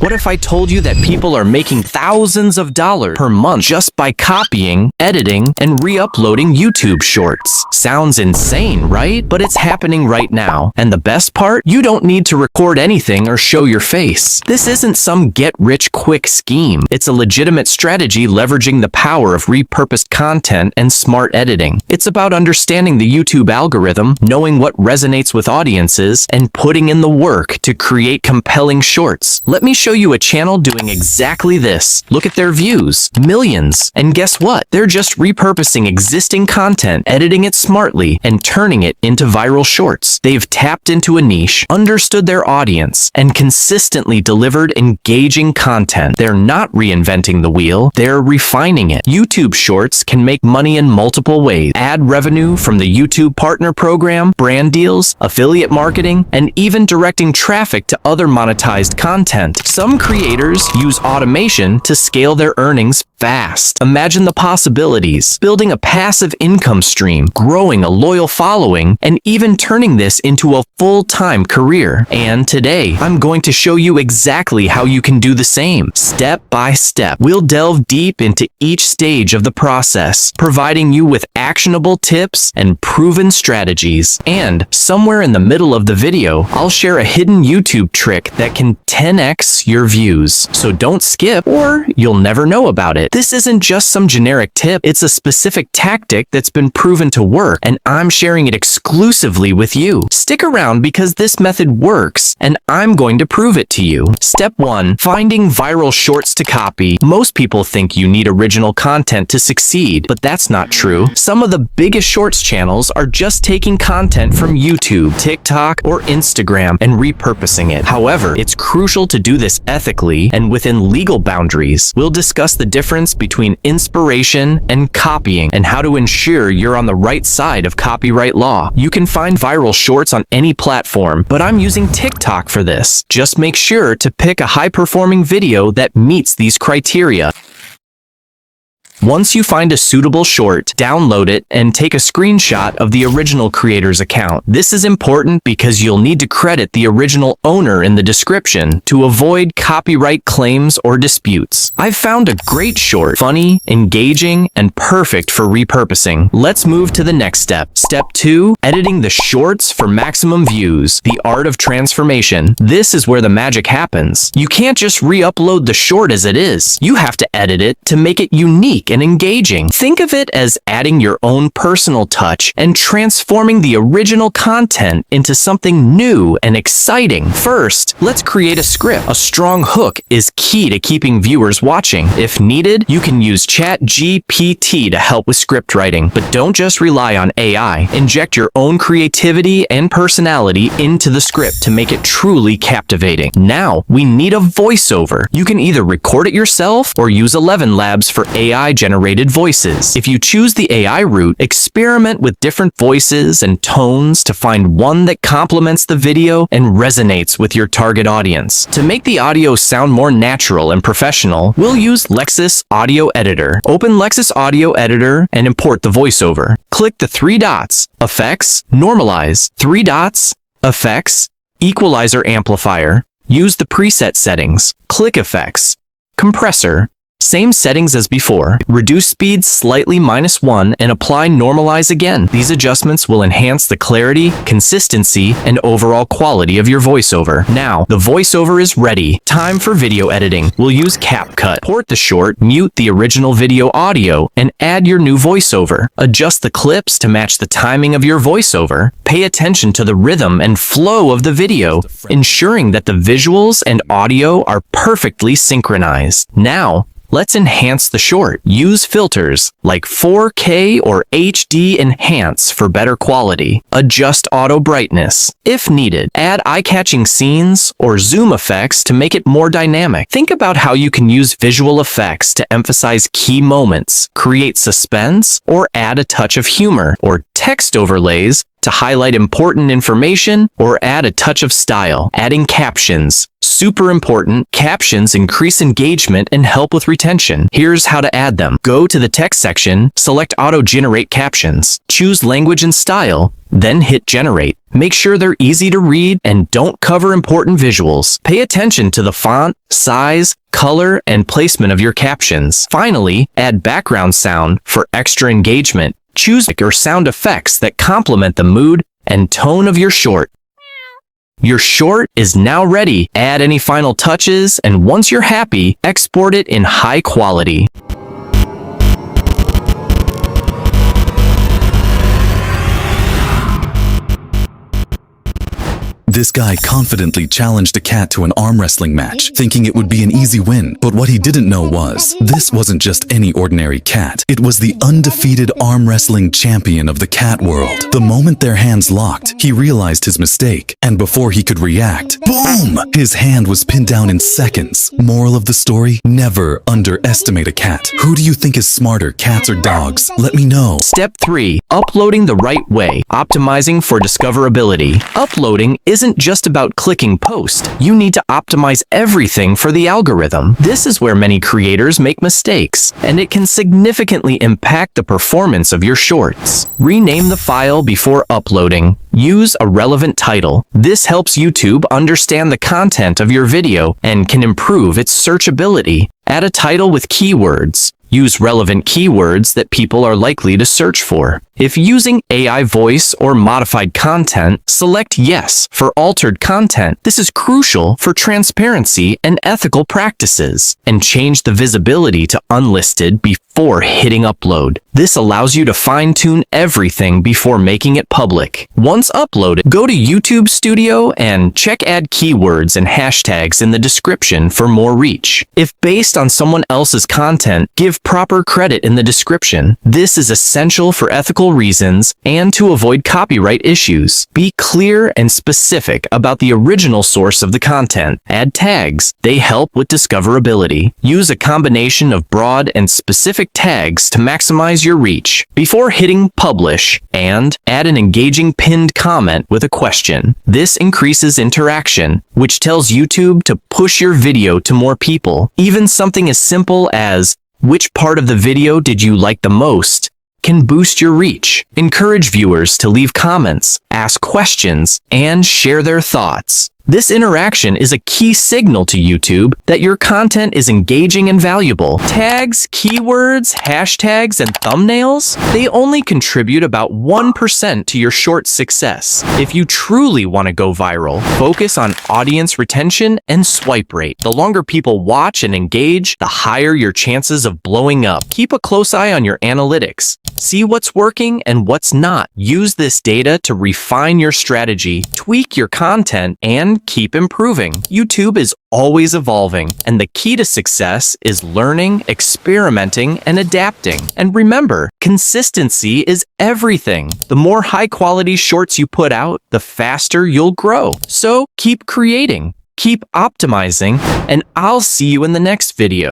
What if I told you that people are making thousands of dollars per month just by copying, editing, and re-uploading YouTube shorts? Sounds insane, right? But it's happening right now. And the best part? You don't need to record anything or show your face. This isn't some get-rich-quick scheme. It's a legitimate strategy leveraging the power of repurposed content and smart editing. It's about understanding the YouTube algorithm, knowing what resonates with audiences, and putting in the work to create compelling shorts. Let me show you a channel doing exactly this. Look at their views. Millions. And guess what? They're just repurposing existing content, editing it smartly, and turning it into viral shorts. They've tapped into a niche, understood their audience, and consistently delivered engaging content. They're not reinventing the wheel, they're refining it. YouTube Shorts can make money in multiple ways. Ad revenue from the YouTube Partner Program, brand deals, affiliate marketing, and even directing traffic to other monetized content. Some creators use automation to scale their earnings fast. Imagine the possibilities. Building a passive income stream, growing a loyal following, and even turning this into a full-time career. And today, I'm going to show you exactly how you can do the same, step by step. We'll delve deep into each stage of the process, providing you with actionable tips and proven strategies. And somewhere in the middle of the video, I'll share a hidden YouTube trick that can 10x your views. So don't skip, or you'll never know about it. This isn't just some generic tip, it's a specific tactic that's been proven to work, and I'm sharing it exclusively with you. Stick around because this method works, and I'm going to prove it to you. Step 1. Finding viral shorts to copy. Most people think you need original content to succeed, but that's not true. Some of the biggest shorts channels are just taking content from YouTube, TikTok, or Instagram and repurposing it. However, it's crucial to do this ethically and within legal boundaries. We'll discuss the difference between inspiration and copying and how to ensure you're on the right side of copyright law. You can find viral shorts on any platform, but I'm using TikTok for this. Just make sure to pick a high-performing video that meets these criteria. Once you find a suitable short, download it and take a screenshot of the original creator's account. This is important because you'll need to credit the original owner in the description to avoid copyright claims or disputes. I've found a great short, funny, engaging, and perfect for repurposing. Let's move to the next step. Step 2. Editing the shorts for maximum views. The art of transformation. This is where the magic happens. You can't just re-upload the short as it is. You have to edit it to make it unique and engaging. Think of it as adding your own personal touch and transforming the original content into something new and exciting. First, let's create a script. A strong hook is key to keeping viewers watching. If needed, you can use ChatGPT to help with script writing, but don't just rely on AI. Inject your own creativity and personality into the script to make it truly captivating. Now, we need a voiceover. You can either record it yourself or use ElevenLabs for AI-generated voices. If you choose the AI route, experiment with different voices and tones to find one that complements the video and resonates with your target audience. To make the audio sound more natural and professional, we'll use Lexis Audio Editor. Open Lexis Audio Editor and import the voiceover. Click the 3 dots, Effects, Normalize, 3 dots, Effects, Equalizer Amplifier. Use the preset settings. Click Effects, Compressor. Same settings as before. Reduce speed slightly -1 and apply normalize again. These adjustments will enhance the clarity, consistency, and overall quality of your voiceover. Now, the voiceover is ready. Time for video editing. We'll use CapCut. Port the short, mute the original video audio, and add your new voiceover. Adjust the clips to match the timing of your voiceover. Pay attention to the rhythm and flow of the video, ensuring that the visuals and audio are perfectly synchronized. Now, let's enhance the short. Use filters like 4K or HD Enhance for better quality. Adjust auto brightness if needed. Add eye-catching scenes or zoom effects to make it more dynamic. Think about how you can use visual effects to emphasize key moments, create suspense, or add a touch of humor. Or text overlays to highlight important information or add a touch of style. Adding captions. Super important, captions increase engagement and help with retention. Here's how to add them. Go to the text section, select Auto-Generate Captions, choose Language and Style, then hit Generate. Make sure they're easy to read and don't cover important visuals. Pay attention to the font, size, color, and placement of your captions. Finally, add background sound for extra engagement. Choose or sound effects that complement the mood and tone of your short. Your short is now ready. Add any final touches, and once you're happy, export it in high quality. This guy confidently challenged a cat to an arm wrestling match, thinking it would be an easy win. But what he didn't know was, this wasn't just any ordinary cat. It was the undefeated arm wrestling champion of the cat world. The moment their hands locked, he realized his mistake. And before he could react, boom! His hand was pinned down in seconds. Moral of the story? Never underestimate a cat. Who do you think is smarter, cats or dogs? Let me know. Step 3. Uploading the right way. Optimizing for discoverability. Uploading isn't just about clicking post. You need to optimize everything for the algorithm. This is where many creators make mistakes, and it can significantly impact the performance of your shorts. Rename the file before uploading. Use a relevant title. This helps YouTube understand the content of your video and can improve its searchability. Add a title with keywords. Use relevant keywords that people are likely to search for. If using AI voice or modified content, select Yes for altered content. This is crucial for transparency and ethical practices. And change the visibility to unlisted before hitting upload. This allows you to fine-tune everything before making it public. Once uploaded, go to YouTube Studio and check Add keywords and hashtags in the description for more reach. If based on someone else's content, give proper credit in the description. This is essential for ethical reasons and to avoid copyright issues. Be clear and specific about the original source of the content. Add tags. They help with discoverability. Use a combination of broad and specific tags to maximize your reach. Before hitting publish, and add an engaging pinned comment with a question. This increases interaction, which tells YouTube to push your video to more people. Even something as simple as, which part of the video did you like the most, can boost your reach. Encourage viewers to leave comments, ask questions, and share their thoughts. This interaction is a key signal to YouTube that your content is engaging and valuable. Tags, keywords, hashtags, and thumbnails, they only contribute about 1% to your short's success. If you truly want to go viral, focus on audience retention and swipe rate. The longer people watch and engage, the higher your chances of blowing up. Keep a close eye on your analytics. See what's working and what's not. Use this data to refine your strategy, tweak your content, and keep improving. YouTube is always evolving, and the key to success is learning, experimenting, and adapting. And remember, consistency is everything. The more high-quality shorts you put out, the faster you'll grow. So keep creating, keep optimizing, and I'll see you in the next video.